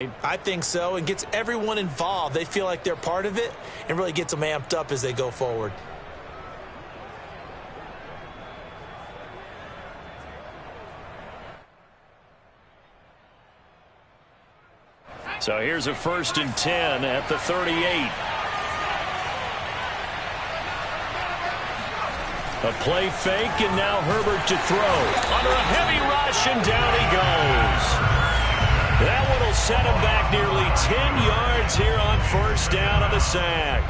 I think so, and gets everyone involved. They feel like they're part of it and really gets them amped up as they go forward. So here's a 1st and 10 at the 38. A play fake, and now Herbert to throw. Under a heavy rush, and down he goes. That one will set him back nearly 10 yards here on 1st down on the sack.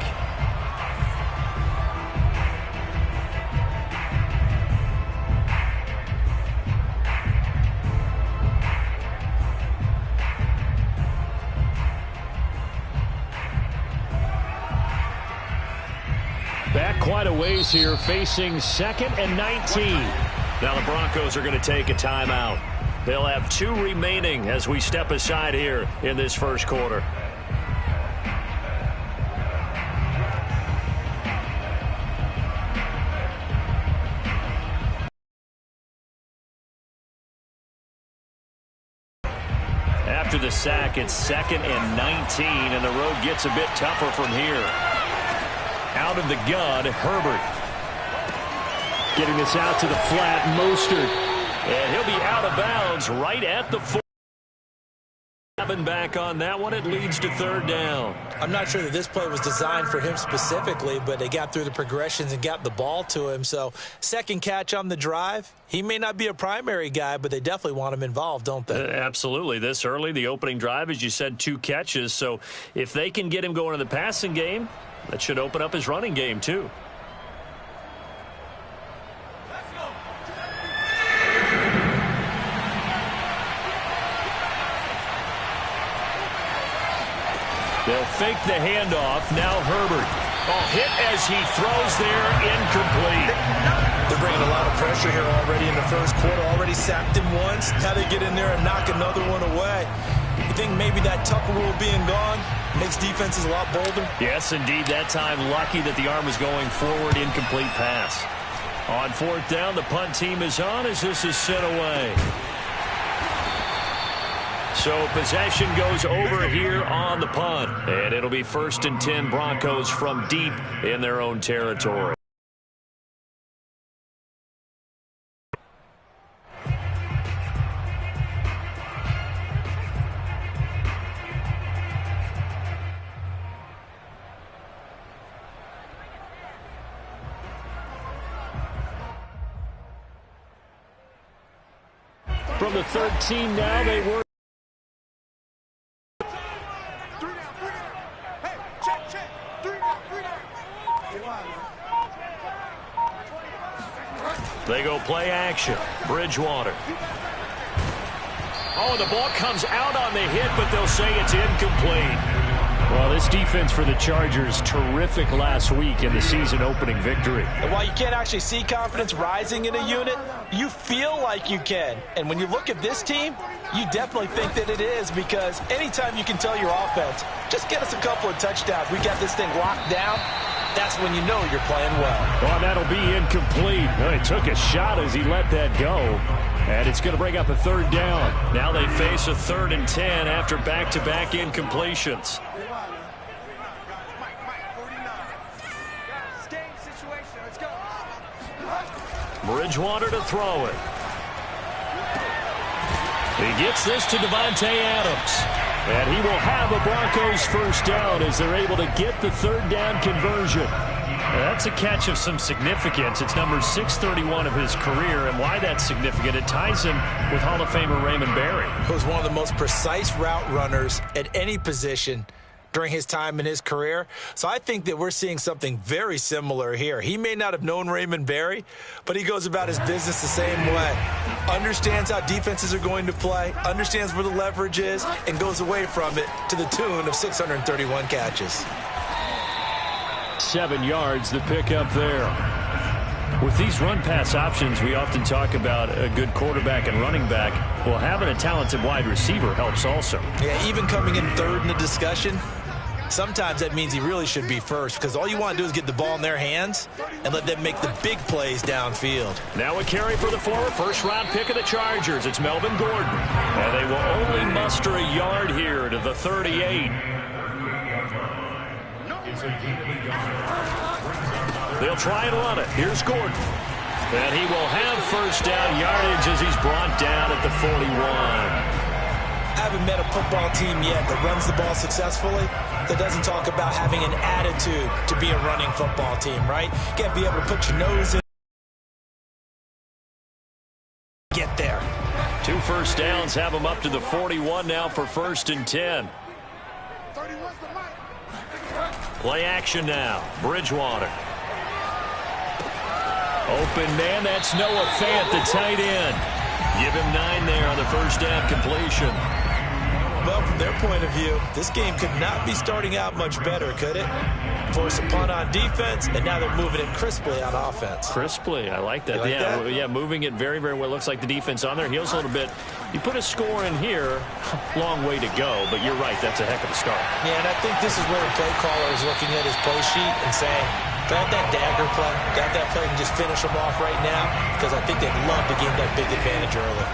Back quite a ways here, facing 2nd and 19. Now the Broncos are going to take a timeout. They'll have 2 remaining as we step aside here in this 1st quarter. After the sack, it's 2nd and 19, and the road gets a bit tougher from here. Out of the gun, Herbert. Getting this out to the flat, Mostert. And he'll be out of bounds right at the 4. Back on that one, it leads to 3rd down. I'm not sure that this play was designed for him specifically, but they got through the progressions and got the ball to him. So 2nd catch on the drive. He may not be a primary guy, but they definitely want him involved, don't they? Absolutely. This early, the opening drive, as you said, 2 catches. So if they can get him going in the passing game, that should open up his running game too. They'll fake the handoff. Now Herbert. Hit as he throws there, incomplete. They're bringing a lot of pressure here already in the 1st quarter. Already sacked him once. Now they get in there and knock another one away. You think maybe that Tucker rule being gone makes defenses a lot bolder? Yes, indeed. That time lucky that the arm was going forward. Incomplete pass. On 4th down, the punt team is on as this is sent away. So possession goes over here on the punt. And it'll be 1st and 10 Broncos from deep in their own territory. From the 13 now, they work. They go play action. Bridgewater. The ball comes out on the hit, but they'll say it's incomplete. Well, this defense for the Chargers, terrific last week in the season-opening victory. And while you can't actually see confidence rising in a unit, you feel like you can. And when you look at this team, you definitely think that it is, because anytime you can tell your offense, just get us a couple of touchdowns, we got this thing locked down, that's when you know you're playing well. Well, that'll be incomplete. Well, he took a shot as he let that go. And it's going to bring up a 3rd down. Now they face a 3rd and 10 after back-to-back incompletions. Bridgewater to throw it. He gets this to Davante Adams. And he will have a Broncos 1st down as they're able to get the 3rd down conversion. That's a catch of some significance. It's number 631 of his career, and why that's significant, it ties him with Hall of Famer Raymond Berry. He was one of the most precise route runners at any position during his time in his career. So I think that we're seeing something very similar here. He may not have known Raymond Berry, but he goes about his business the same way. Understands how defenses are going to play, understands where the leverage is, and goes away from it to the tune of 631 catches. 7 yards, the pickup there. With these run-pass options, we often talk about a good quarterback and running back. Well, having a talented wide receiver helps also. Yeah, even coming in 3rd in the discussion, sometimes that means he really should be first, because all you want to do is get the ball in their hands and let them make the big plays downfield. Now a carry for the former first-round pick of the Chargers. It's Melvin Gordon. And they will only muster a yard here to the 38. They'll try and run it. Here's Gordon. And he will have first down yardage as he's brought down at the 41. I haven't met a football team yet that runs the ball successfully that doesn't talk about having an attitude to be a running football team, right? You got to be able to put your nose in. Get there. 2 first downs have him up to the 41 now for 1st and 10. Play action now. Bridgewater. Open man, that's Noah Fant, the tight end. Give him 9 there on the first down completion. Well, from their point of view, this game could not be starting out much better, could it? Force a punt on defense, and now they're moving it crisply on offense. Crisply, I like that. You like that? Yeah, moving it very, very well. Looks like the defense on their heels a little bit. You put a score in here, long way to go, but you're right, that's a heck of a start. Yeah, and I think this is where the play caller is looking at his play sheet and saying, grab that dagger play, grab that play and just finish them off right now, because I think they'd love to gain that big advantage early.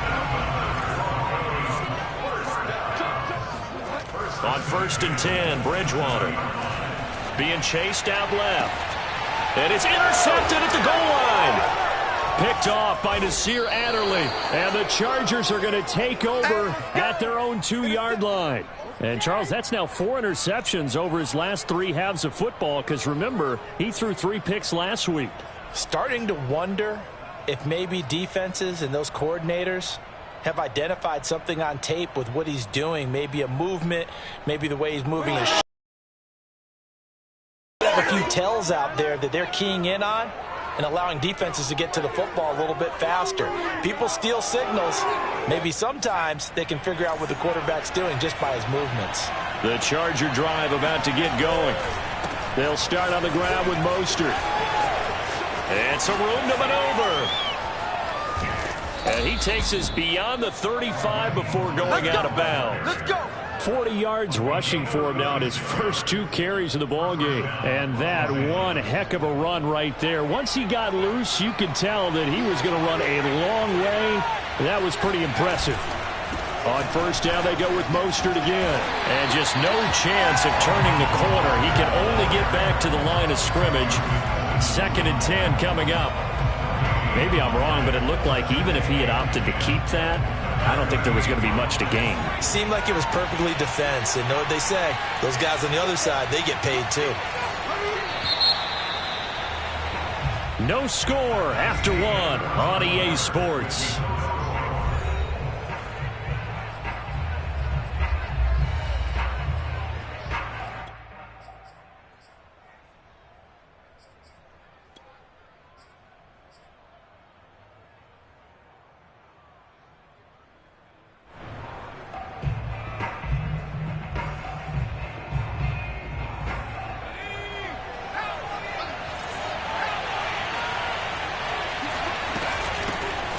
On 1st and 10, Bridgewater being chased out left. And it's intercepted at the goal line. Picked off by Nasir Adderley. And the Chargers are going to take over at their own 2-yard line. And, Charles, that's now 4 interceptions over his last 3 halves of football, because, remember, he threw 3 picks last week. Starting to wonder if maybe defenses and those coordinators have identified something on tape with what he's doing, maybe a movement, maybe the way he's moving his have a few tells out there that they're keying in on and allowing defenses to get to the football a little bit faster. People steal signals. Maybe sometimes they can figure out what the quarterback's doing just by his movements. The Charger drive about to get going. They'll start on the ground with Mostert. And some room to maneuver. And he takes us beyond the 35 before going out of bounds. Let's go. 40 yards rushing for him now in his first 2 carries of the ballgame. And that one heck of a run right there. Once he got loose, you could tell that he was going to run a long way. That was pretty impressive. On first down, they go with Mostert again. And just no chance of turning the corner. He can only get back to the line of scrimmage. 2nd and 10 coming up. Maybe I'm wrong, but it looked like even if he had opted to keep that, I don't think there was going to be much to gain. Seemed like it was perfectly defense. And know what they say, those guys on the other side, they get paid too. No score after 1 on EA Sports.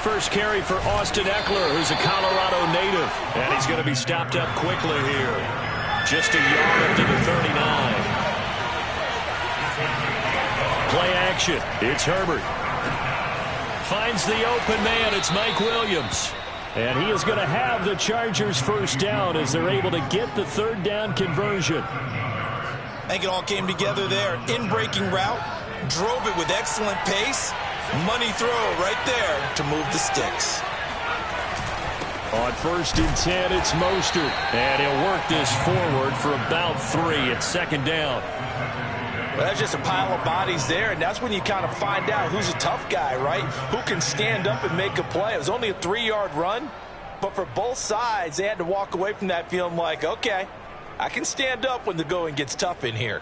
First carry for Austin Eckler, who's a Colorado native. And he's going to be stopped up quickly here. Just a yard up to the 39. Play action. It's Herbert. Finds the open man. It's Mike Williams. And he is going to have the Chargers first down as they're able to get the 3rd down conversion. I think it all came together there. In-breaking route, drove it with excellent pace. Money throw right there to move the sticks. On 1st and 10, it's Mostert. And he'll work this forward for about 3 at 2nd down. Well, that's just a pile of bodies there, and that's when you kind of find out who's a tough guy, right? Who can stand up and make a play. It was only a 3-yard run, but for both sides, they had to walk away from that feeling like, okay, I can stand up when the going gets tough in here.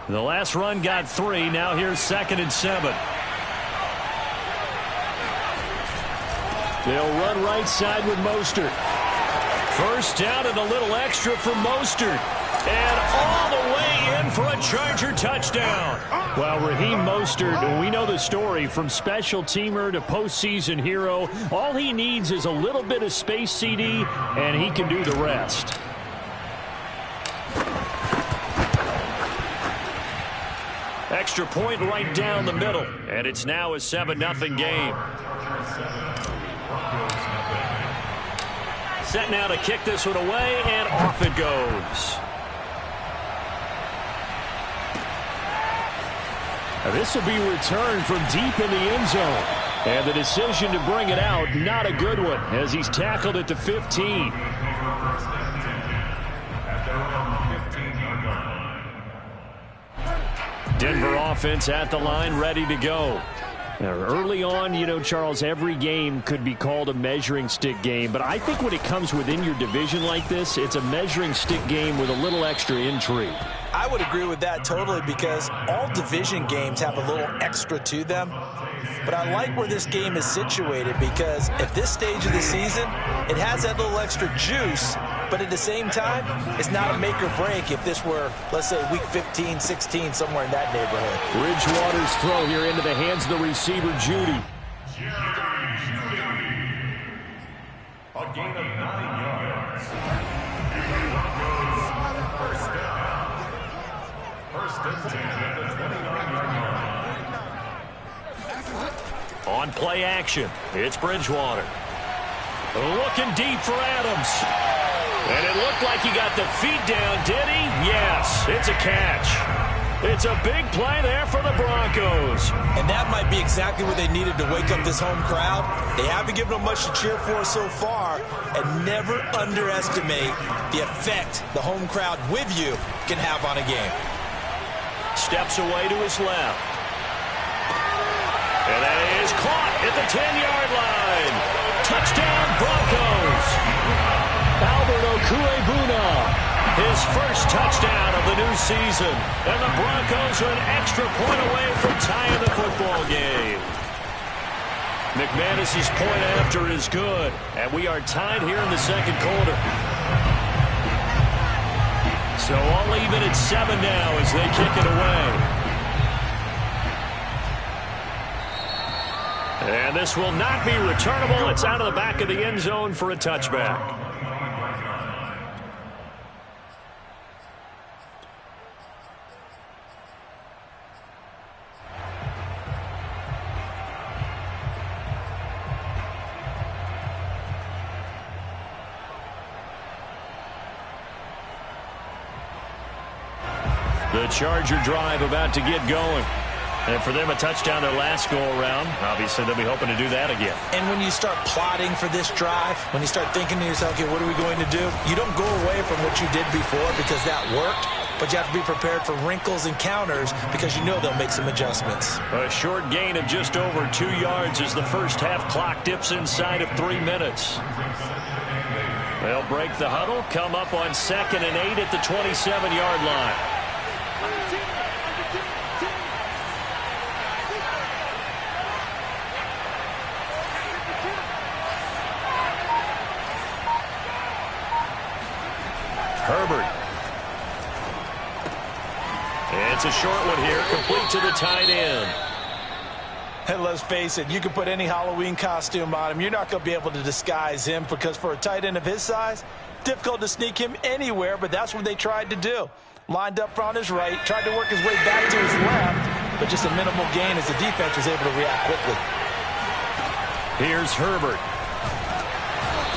The last run got 3. Now here's 2nd and 7. They'll run right side with Mostert. First down and a little extra for Mostert. And all the way in for a Charger touchdown. Well, Raheem Mostert, we know the story, from special teamer to postseason hero. All he needs is a little bit of space, CD, and he can do the rest. Extra point right down the middle, and it's now a 7-0 game. Set now to kick this one away, and off it goes. This will be returned from deep in the end zone. And the decision to bring it out, not a good one, as he's tackled at the 15. Denver offense at the line, ready to go. Now, early on, you know, Charles, every game could be called a measuring stick game. But I think when it comes within your division like this, it's a measuring stick game with a little extra intrigue. I would agree with that totally, because all division games have a little extra to them. But I like where this game is situated, because at this stage of the season, it has that little extra juice. But at the same time, it's not a make or break if this were, let's say, week 15, 16, somewhere in that neighborhood. Bridgewater's throw here into the hands of the receiver, Judy. A gain of 9 yards. First and 10 at the 29-yard line. On play action, it's Bridgewater. Looking deep for Adams. And it looked like he got the feet down, did he? Yes, it's a catch. It's a big play there for the Broncos. And that might be exactly what they needed to wake up this home crowd. They haven't given them much to cheer for so far, and never underestimate the effect the home crowd with you can have on a game. Steps away to his left. And that is caught at the 10-yard line. Touchdown, Broncos. Albert Okwuegbuna, his first touchdown of the new season. And the Broncos are an extra point away from tying the football game. McManus's point after is good. And we are tied here in the second quarter. So all even at 7 now as they kick it away. And this will not be returnable. It's out of the back of the end zone for a touchback. The Charger drive about to get going. And for them, a touchdown their last go-around. Obviously, they'll be hoping to do that again. And when you start plotting for this drive, when you start thinking to yourself, okay, what are we going to do? You don't go away from what you did before because that worked, but you have to be prepared for wrinkles and counters because you know they'll make some adjustments. A short gain of just over 2 yards as the first half clock dips inside of 3 minutes. They'll break the huddle, come up on 2nd and 8 at the 27-yard line. Herbert. It's a short one here, complete to the tight end. And let's face it, you can put any Halloween costume on him. You're not going to be able to disguise him because for a tight end of his size, difficult to sneak him anywhere, but that's what they tried to do. Lined up on his right, tried to work his way back to his left, but just a minimal gain as the defense was able to react quickly. Here's Herbert.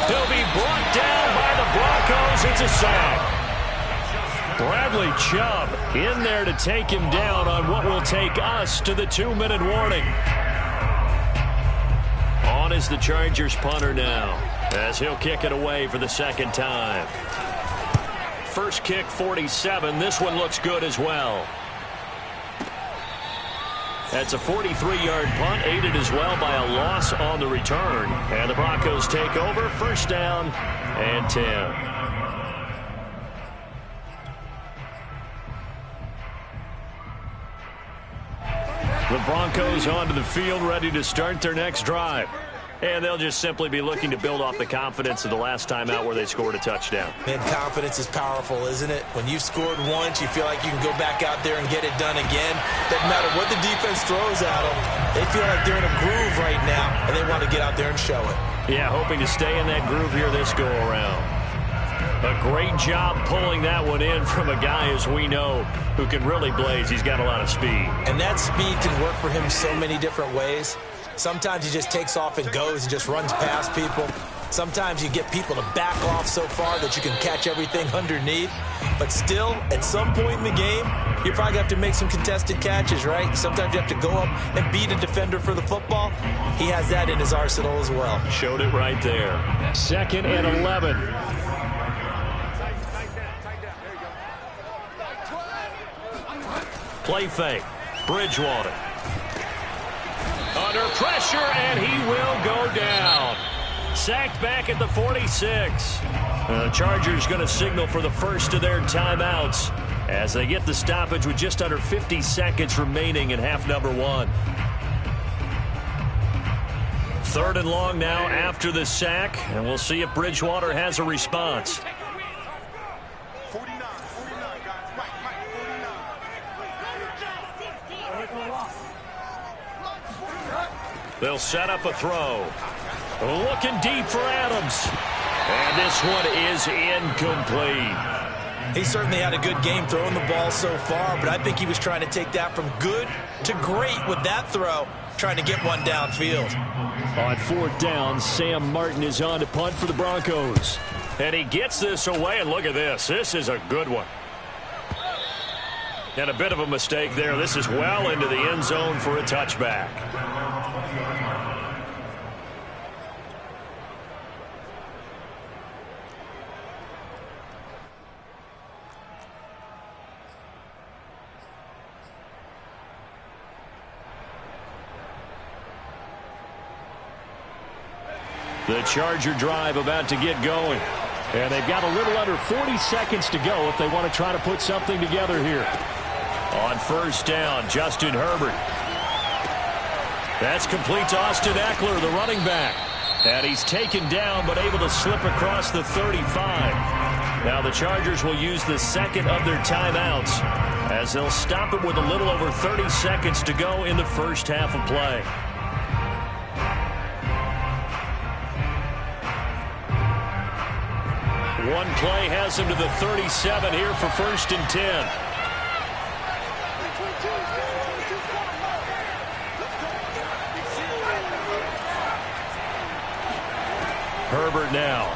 He'll be brought down by the Broncos. It's a sack. Bradley Chubb in there to take him down on what will take us to the 2-minute warning. On is the Chargers punter now, as he'll kick it away for the second time. First kick, 47. This one looks good as well. That's a 43-yard punt, aided as well by a loss on the return. And the Broncos take over, first down and 10. The Broncos onto the field, ready to start their next drive. And they'll just simply be looking to build off the confidence of the last time out where they scored a touchdown. Man, confidence is powerful, isn't it? When you've scored once, you feel like you can go back out there and get it done again. Doesn't matter what the defense throws at them. They feel like they're in a groove right now, and they want to get out there and show it. Yeah, hoping to stay in that groove here this go-around. A great job pulling that one in from a guy, as we know, who can really blaze. He's got a lot of speed. And that speed can work for him so many different ways. Sometimes he just takes off and goes and just runs past people. Sometimes you get people to back off so far that you can catch everything underneath. But still, at some point in the game, you probably have to make some contested catches, right? Sometimes you have to go up and beat a defender for the football. He has that in his arsenal as well. Showed it right there. 2nd and 11. Play fake. Bridgewater. Under pressure, and he will go down. Sacked back at the 46. The Chargers going to signal for the first of their timeouts as they get the stoppage with just under 50 seconds remaining in half number 1. 3rd and long now after the sack, and we'll see if Bridgewater has a response. They'll set up a throw. Looking deep for Adams. And this one is incomplete. He certainly had a good game throwing the ball so far, but I think he was trying to take that from good to great with that throw, trying to get one downfield. On 4th down, Sam Martin is on to punt for the Broncos. And he gets this away, and look at this. This is a good one. And a bit of a mistake there. This is well into the end zone for a touchback. The Charger drive about to get going. And they've got a little under 40 seconds to go if they want to try to put something together here. On 1st down, Justin Herbert. That's complete to Austin Eckler, the running back. And he's taken down but able to slip across the 35. Now the Chargers will use the 2nd of their timeouts as they'll stop it with a little over 30 seconds to go in the first half of play. One play has him to the 37 here for 1st and 10. Herbert now.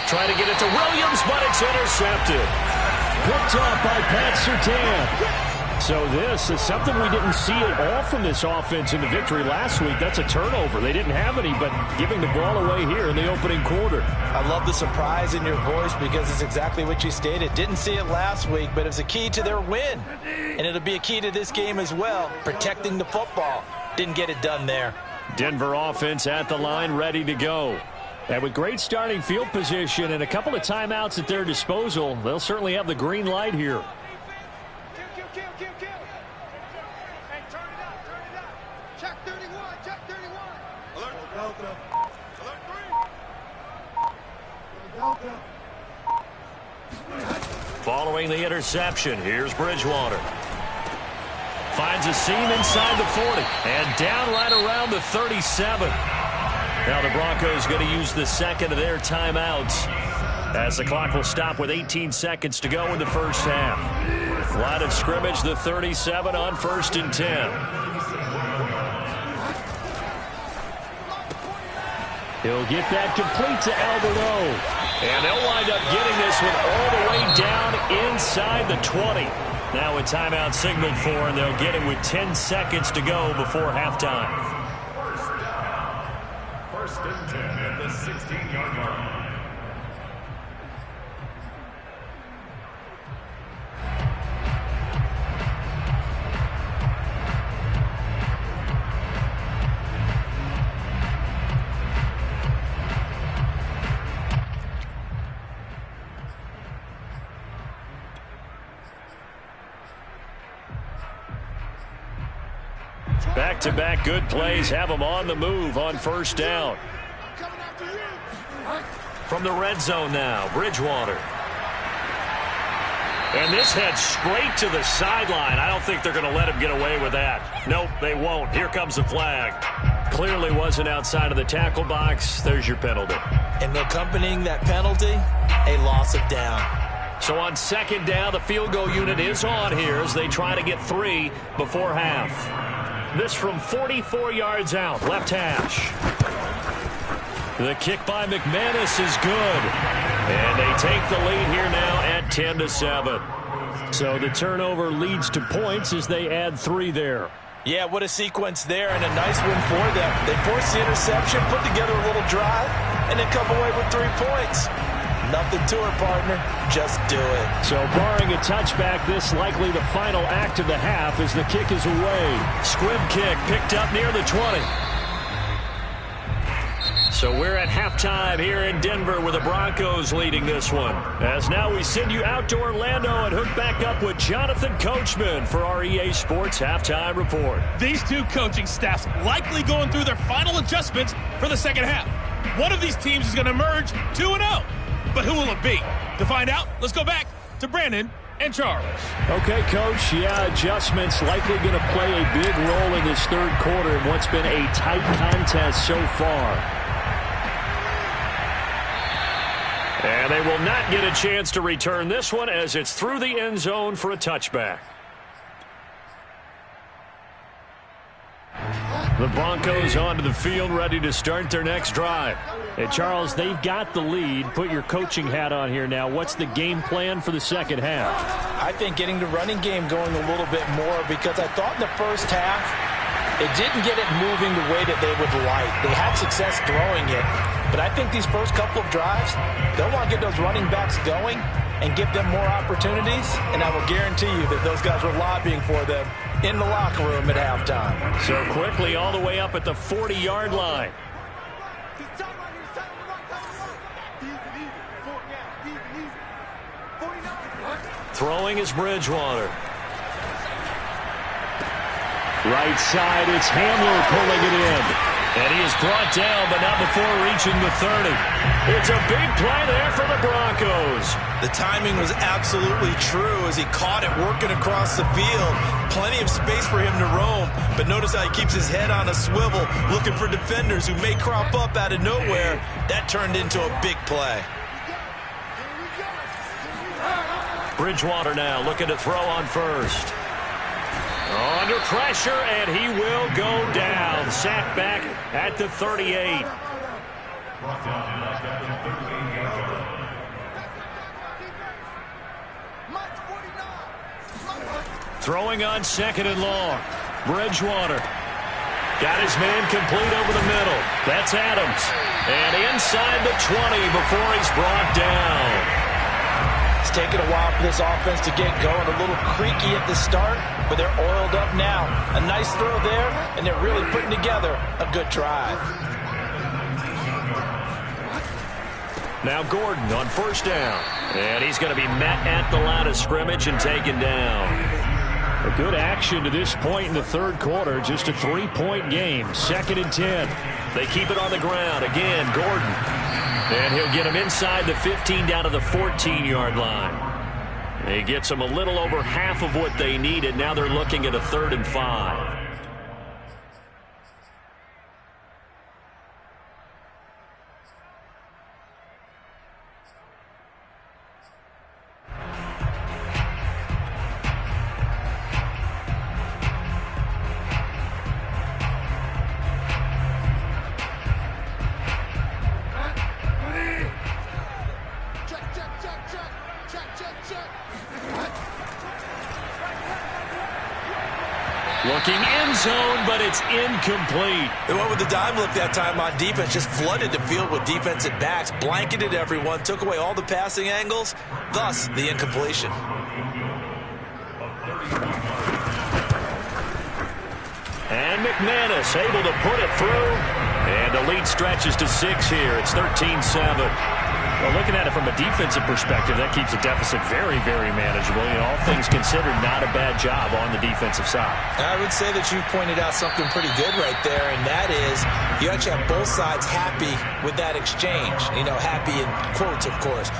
Trying to get it to Williams, but it's intercepted. Picked off by Pat Surtain. So this is something we didn't see at all from this offense in the victory last week. That's a turnover. They didn't have any, but giving the ball away here in the opening quarter. I love the surprise in your voice because it's exactly what you stated. Didn't see it last week, but it was a key to their win. And it'll be a key to this game as well, protecting the football. Didn't get it done there. Denver offense at the line, ready to go. And with great starting field position and a couple of timeouts at their disposal, they'll certainly have the green light here. Following the interception, here's Bridgewater. Finds a seam inside the 40 and down right around the 37. Now the Broncos going to use the 2nd of their timeouts as the clock will stop with 18 seconds to go in the first half. Line of scrimmage, the 37 on 1st and 10. He'll get that complete to Alberto. And they'll wind up getting this one all the way down inside the 20. Now a timeout signaled for, and they'll get it with 10 seconds to go before halftime. First and 10 at the 16-yard line. back-to-back good plays have them on the move on first down. From the red zone now, Bridgewater. And this heads straight to the sideline. I don't think they're going to let him get away with that. Nope, they won't. Here comes the flag. Clearly wasn't outside of the tackle box. There's your penalty. And accompanying that penalty, a loss of down. So on second down, the field goal unit is on here as they try to get 3 before half. This from 44 yards out, left hash. The kick by McManus is good. And they take the lead here now at 10-7. So the turnover leads to points as they add 3 there. Yeah, what a sequence there, and a nice win for them. They forced the interception, put together a little drive, and then come away with 3 points. Nothing to it, partner. Just do it. So barring a touchback, this likely the final act of the half as the kick is away. Squib kick picked up near the 20. So we're at halftime here in Denver with the Broncos leading this one. As now we send you out to Orlando and hook back up with Jonathan Coachman for our EA Sports Halftime Report. These two coaching staffs likely going through their final adjustments for the second half. One of these teams is going to emerge 2-0. But who will it be? To find out, let's go back to Brandon and Charles. Okay, Coach. Yeah, adjustments likely going to play a big role in this third quarter in what's been a tight contest so far. And they will not get a chance to return this one as it's through the end zone for a touchback. The Broncos onto the field ready to start their next drive. And Charles, they've got the lead. Put your coaching hat on here now. What's the game plan for the second half? I think getting the running game going a little bit more because I thought in the first half it didn't get it moving the way that they would like. They had success throwing it. But I think these first couple of drives, they'll want to get those running backs going and give them more opportunities. And I will guarantee you that those guys were lobbying for them in the locker room at halftime. So quickly all the way up at the 40-yard line. Throwing is Bridgewater. Right side, it's Hamler pulling it in. And he is brought down, but not before reaching the 30. It's a big play there for the Broncos. The timing was absolutely true as he caught it working across the field. Plenty of space for him to roam, but notice how he keeps his head on a swivel, looking for defenders who may crop up out of nowhere. That turned into a big play. Bridgewater now looking to throw on first. Under pressure, and he will go down. Sacked back at the 38. Throwing on second and long. Bridgewater. Got his man complete over the middle. That's Adams. And inside the 20 before he's brought down. It's taken a while for this offense to get going. A little creaky at the start, but they're oiled up now. A nice throw there, and they're really putting together a good drive. Now Gordon on first down. And he's going to be met at the line of scrimmage and taken down. A good action to this point in the third quarter. Just a 3-point game. 2nd and 10. They keep it on the ground. Again, Gordon. And he'll get him inside the 15 down to the 14-yard line. He gets them a little over half of what they needed. Now they're looking at a 3rd and 5. Looking end zone, but it's incomplete. They went with the dime look that time on defense, just flooded the field with defensive backs, blanketed everyone, took away all the passing angles, thus the incompletion. And McManus able to put it through. And the lead stretches to 6 here. It's 13-7. Well, looking at it from a defensive perspective, that keeps the deficit very, very manageable. All things considered, not a bad job on the defensive side. I would say that you've pointed out something pretty good right there, and that is you actually have both sides happy with that exchange. Happy in quotes, of course.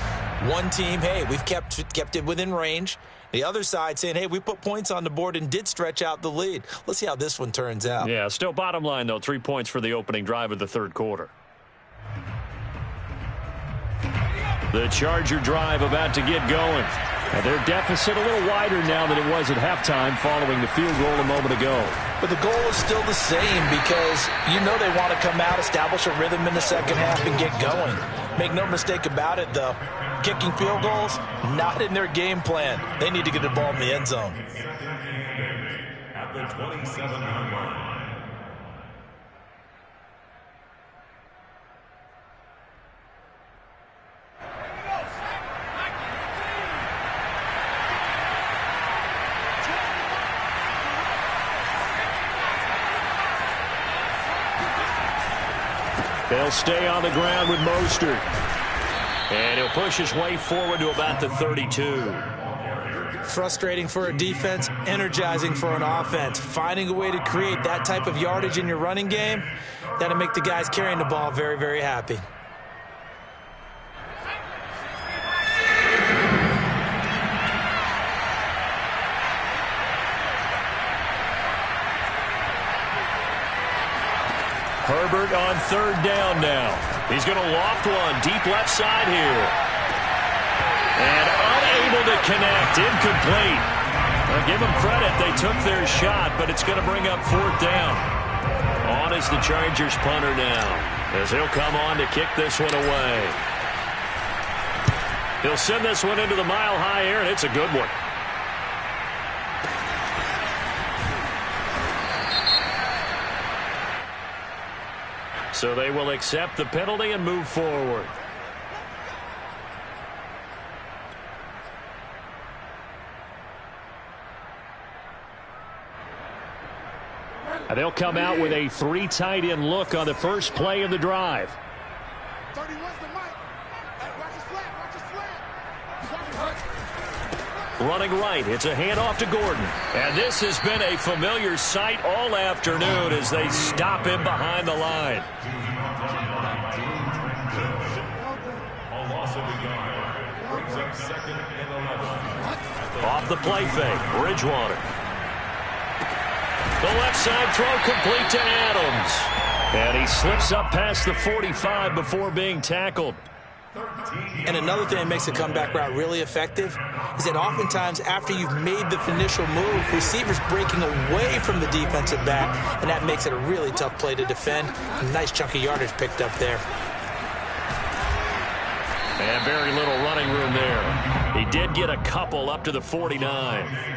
One team, hey, we've kept it within range. The other side saying, hey, we put points on the board and did stretch out the lead. Let's see how this one turns out. Yeah, still bottom line, though, 3 points for the opening drive of the third quarter. The Charger drive about to get going. And their deficit a little wider now than it was at halftime following the field goal a moment ago. But the goal is still the same because they want to come out, establish a rhythm in the second half, and get going. Make no mistake about it, though. Kicking field goals, not in their game plan. They need to get the ball in the end zone. At the 27-yard line. They'll stay on the ground with Mostert. And he'll push his way forward to about the 32. Frustrating for a defense, energizing for an offense. Finding a way to create that type of yardage in your running game, that'll make the guys carrying the ball very, very happy. Herbert on third down now. He's going to loft one deep left side here. And unable to connect. Incomplete. Well, give them credit. They took their shot, but it's going to bring up fourth down. On is the Chargers punter now, as he'll come on to kick this one away. He'll send this one into the mile-high air, and it's a good one. So they will accept the penalty and move forward. And they'll come out with a 3 tight end look on the first play of the drive. Running right, it's a handoff to Gordon. And this has been a familiar sight all afternoon as they stop him behind the line. A loss of a yard. Brings up 2nd and 11. Off the play fake, Bridgewater. The left side throw complete to Adams. And he slips up past the 45 before being tackled. And another thing that makes the comeback route really effective is that oftentimes after you've made the initial move, receivers breaking away from the defensive back, and that makes it a really tough play to defend. A nice chunk of yardage picked up there. And very little running room there. He did get a couple up to the 49.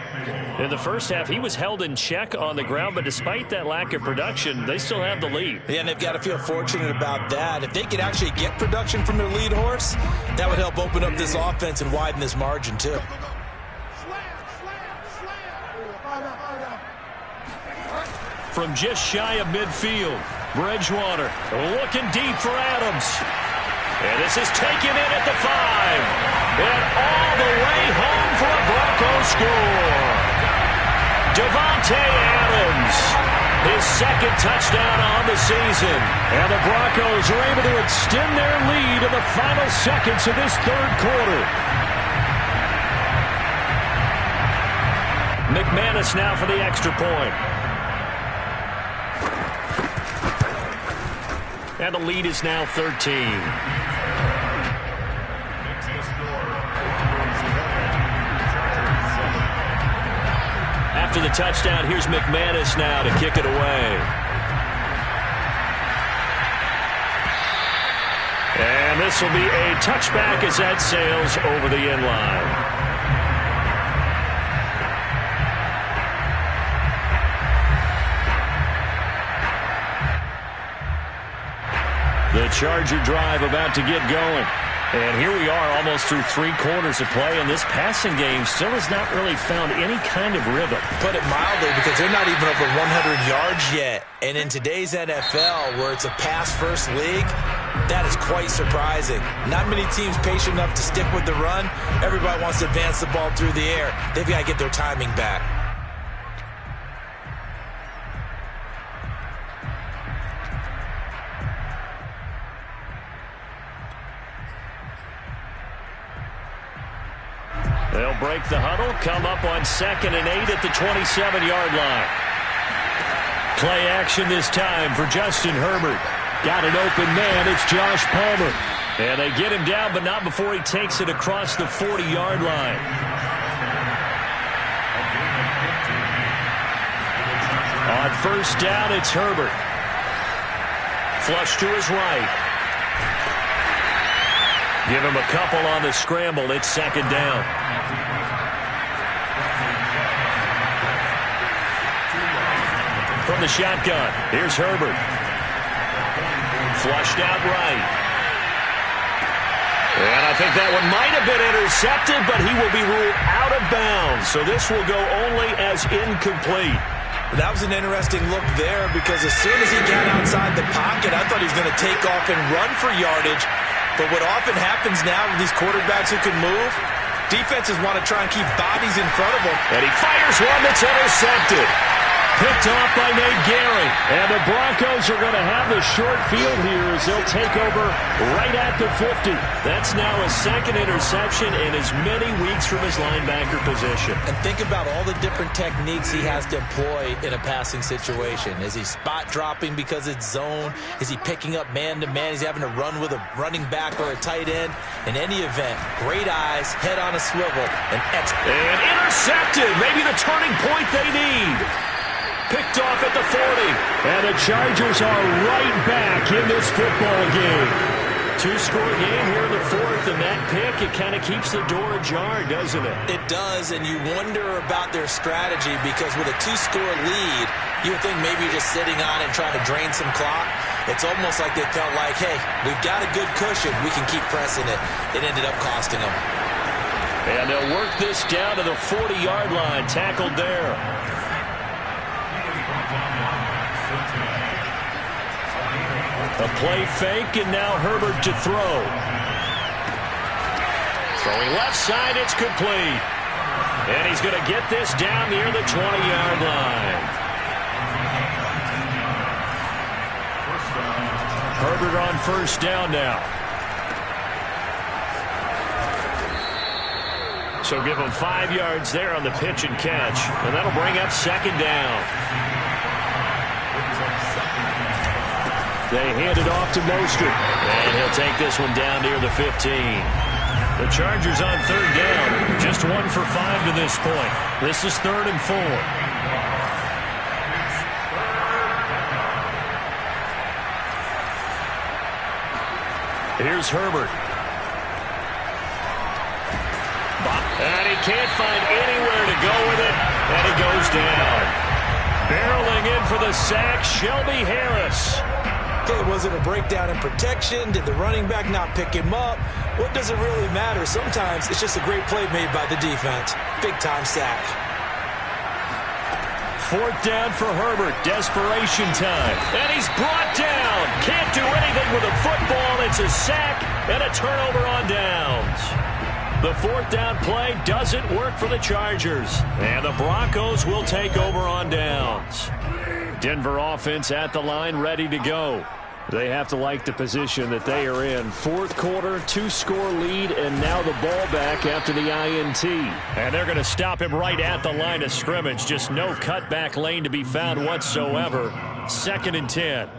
In the first half, he was held in check on the ground, but despite that lack of production, they still have the lead. Yeah, and they've got to feel fortunate about that. If they could actually get production from their lead horse, that would help open up this offense and widen this margin, too. From just shy of midfield, Bridgewater looking deep for Adams. And this is taken in at the 5. And all the way home for a Broncos score. Davante Adams, his second touchdown on the season. And the Broncos are able to extend their lead in the final seconds of this third quarter. McManus now for the extra point. And the lead is now 13. After the touchdown, here's McManus now to kick it away. And this will be a touchback as that sails over the end line. The Charger drive about to get going. And here we are almost through 3 quarters of play, and this passing game still has not really found any kind of rhythm. Put it mildly, because they're not even over 100 yards yet. And in today's NFL, where it's a pass-first league, That is quite surprising. Not many teams patient enough to stick with the run. Everybody wants to advance the ball through the air. They've got to get their timing back. They'll break the huddle, come up on 2nd and 8 at the 27-yard line. Play action this time for Justin Herbert. Got an open man. It's Josh Palmer. And they get him down, but not before he takes it across the 40-yard line. On 1st down, it's Herbert. Flush to his right. Give him a couple on the scramble. It's 2nd down. From the shotgun, here's Herbert. Flushed out right. And I think that one might have been intercepted, but he will be ruled out of bounds. So this will go only as incomplete. That was an interesting look there because as soon as he got outside the pocket, I thought he was going to take off and run for yardage. But what often happens now with these quarterbacks who can move, defenses want to try and keep bodies in front of them. And he fires one that's intercepted. Picked off by Nate Gehring. And the Broncos are going to have the short field here as they'll take over right at the 50. That's now a 2nd interception in as many weeks from his linebacker position. And think about all the different techniques he has to employ in a passing situation. Is he spot dropping because it's zone? Is he picking up man-to-man? Is he having to run with a running back or a tight end? In any event, great eyes, head on a swivel, and excellent. And intercepted. Maybe the turning point they need. Picked off at the 40. And the Chargers are right back in this football game. 2-score game here in the 4th, and that pick, it kind of keeps the door ajar, doesn't it? It does, and you wonder about their strategy because with a 2-score lead, you would think maybe you're just sitting on it and trying to drain some clock. It's almost like they felt like, hey, we've got a good cushion. We can keep pressing it. It ended up costing them. And they'll work this down to the 40-yard line, tackled there. A play fake, and now Herbert to throw. Throwing left side, it's complete. And he's going to get this down near the 20-yard line. Herbert on 1st down now. So give him 5 yards there on the pitch and catch. And that'll bring up 2nd down. They hand it off to Mostert. And he'll take this one down near the 15. The Chargers on 3rd down. Just 1 for 5 to this point. This is 3rd and 4. Here's Herbert. And he can't find anywhere to go with it. And he goes down. Barreling in for the sack, Shelby Harris. Okay, was it a breakdown in protection? Did the running back not pick him up? What does it really matter? Sometimes it's just a great play made by the defense. Big-time sack. 4th down for Herbert. Desperation time. And he's brought down. Can't do anything with a football. It's a sack and a turnover on downs. The 4th down play doesn't work for the Chargers. And the Broncos will take over on downs. Denver offense at the line, ready to go. They have to like the position that they are in. 4th quarter, 2-score lead, and now the ball back after the INT. And they're going to stop him right at the line of scrimmage. Just no cutback lane to be found whatsoever. 2nd and 10.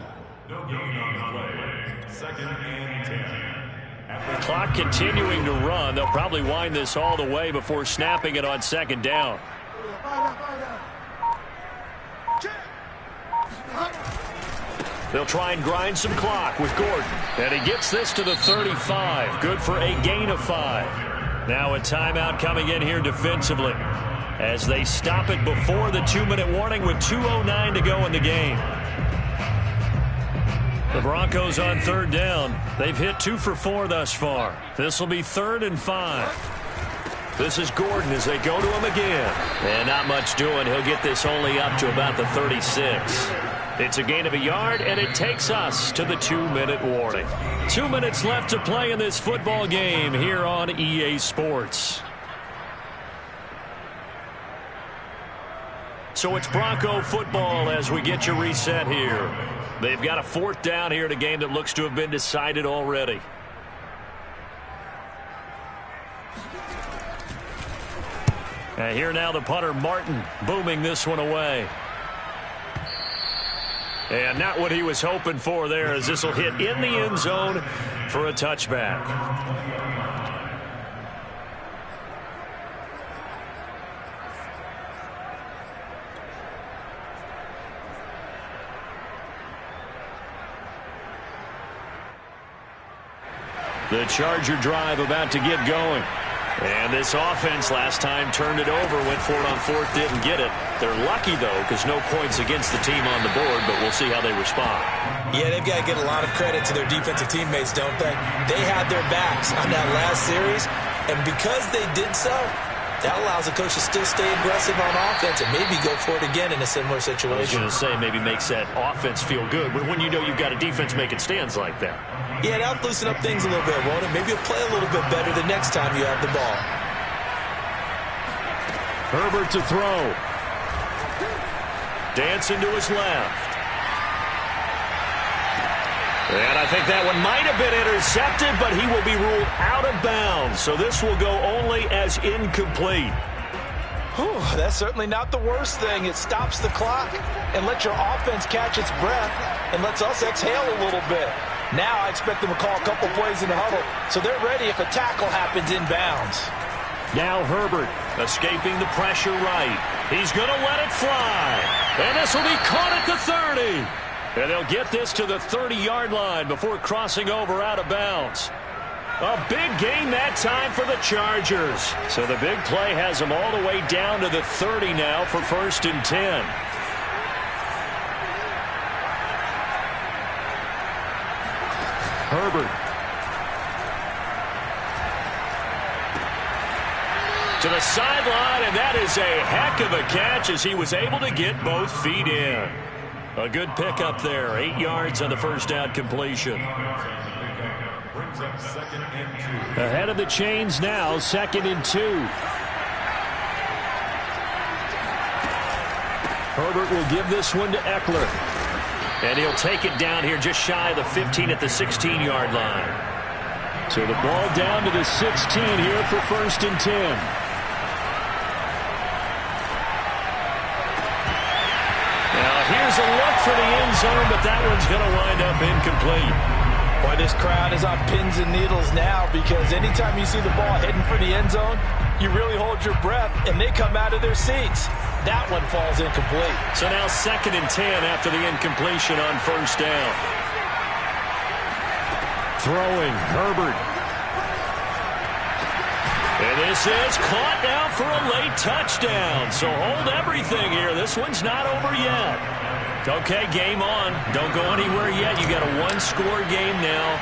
No gain on the play. 2nd and 10. Clock continuing to run. They'll probably wind this all the way before snapping it on 2nd down. They'll try and grind some clock with Gordon. And he gets this to the 35. Good for a gain of 5. Now a timeout coming in here defensively as they stop it before the 2-minute warning with 2:09 to go in the game. The Broncos on 3rd down. They've hit 2 for 4 thus far. This will be 3rd and 5. This is Gordon as they go to him again. And not much doing. He'll get this only up to about the 36. It's a gain of a yard, and it takes us to the 2-minute warning. 2 minutes left to play in this football game here on EA Sports. So it's Bronco football as we get you reset here. They've got a 4th down here in a game that looks to have been decided already. And here now the punter, Martin, booming this one away. And not what he was hoping for there, as this will hit in the end zone for a touchback. The Charger drive about to get going. And this offense last time turned it over, went for it on 4th, didn't get it. They're lucky, though, because no points against the team on the board, but we'll see how they respond. Yeah, they've got to get a lot of credit to their defensive teammates, don't they? They had their backs on that last series, and because they did so, that allows the coach to still stay aggressive on offense and maybe go for it again in a similar situation. I was going to say maybe makes that offense feel good, but when you know you've got a defense making stands like that. Yeah, that'll loosen up things a little bit, won't it? Maybe you'll play a little bit better the next time you have the ball. Herbert to throw. Dancing to his left. And I think that one might have been intercepted, but he will be ruled out of bounds. So this will go only as incomplete. Whew, that's certainly not the worst thing. It stops the clock and lets your offense catch its breath and lets us exhale a little bit. Now I expect them to call a couple plays in the huddle, so they're ready if a tackle happens inbounds. Now Herbert escaping the pressure right. He's going to let it fly. And this will be caught at the 30. And they'll get this to the 30-yard line before crossing over out of bounds. A big gain that time for the Chargers. So the big play has them all the way down to the 30 now for 1st and 10. Herbert. To the sideline, and that is a heck of a catch as he was able to get both feet in. A good pickup there. 8 yards on the first down completion. Ahead of the chains now, 2nd and 2. Herbert will give this one to Eckler. And he'll take it down here just shy of the 15 at the 16-yard line. So the ball down to the 16 here for 1st and 10. Here's a look for the end zone, but that one's going to wind up incomplete. Boy, this crowd is on pins and needles now because anytime you see the ball heading for the end zone, you really hold your breath, and they come out of their seats. That one falls incomplete. So now 2nd and 10 after the incompletion on 1st down. Throwing, Herbert. And this is caught now for a late touchdown. So hold everything here. This one's not over yet. Okay, game on. Don't go anywhere yet. You got a 1-score game now.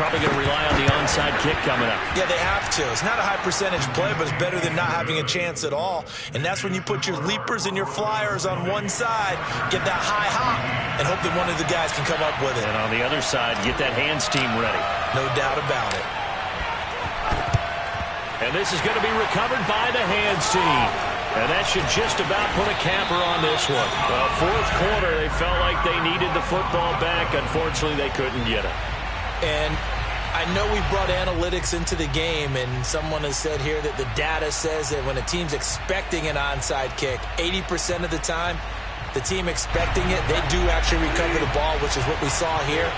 Probably going to rely on the onside kick coming up. Yeah, they have to. It's not a high percentage play, but it's better than not having a chance at all. And that's when you put your leapers and your flyers on one side, get that high hop, and hope that one of the guys can come up with it. And on the other side, get that hands team ready. No doubt about it. And this is going to be recovered by the hands team. And that should just about put a capper on this one. Well, 4th quarter, they felt like they needed the football back. Unfortunately, they couldn't get it. And I know we brought analytics into the game, and someone has said here that the data says that when a team's expecting an onside kick, 80% of the time, the team expecting it, they do actually recover the ball, which is what we saw here.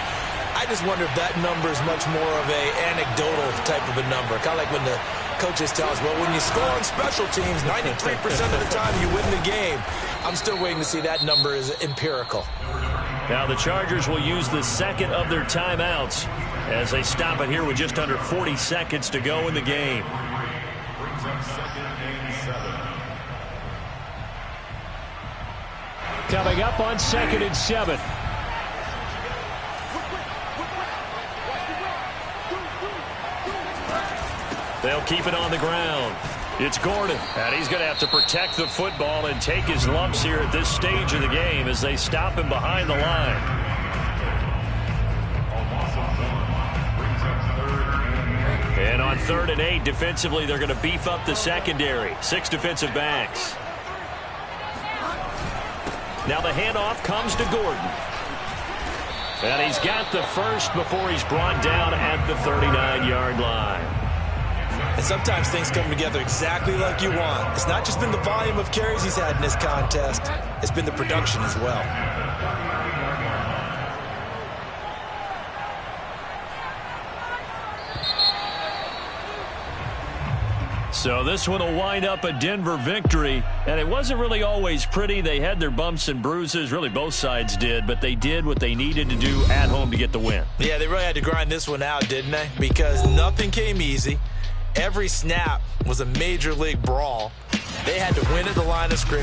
I just wonder if that number is much more of a anecdotal type of a number. Kind of like when the coaches tell us, well, when you score on special teams, 93% of the time you win the game. I'm still waiting to see that number is empirical. Now the Chargers will use the 2nd of their timeouts as they stop it here with just under 40 seconds to go in the game. Brings up 2nd and 7. Coming up on 2nd and 7. They'll keep it on the ground. It's Gordon, and he's going to have to protect the football and take his lumps here at this stage of the game as they stop him behind the line. And on 3rd and 8, defensively, they're going to beef up the secondary. 6 defensive backs. Now the handoff comes to Gordon. And he's got the first before he's brought down at the 39-yard line. And sometimes things come together exactly like you want. It's not just been the volume of carries he's had in this contest. It's been the production as well. So this one will wind up a Denver victory, and it wasn't really always pretty. They had their bumps and bruises, really both sides did, but they did what they needed to do at home to get the win. Yeah, they really had to grind this one out, didn't they? Because nothing came easy. Every snap was a major league brawl. They had to win at the line of scrimmage.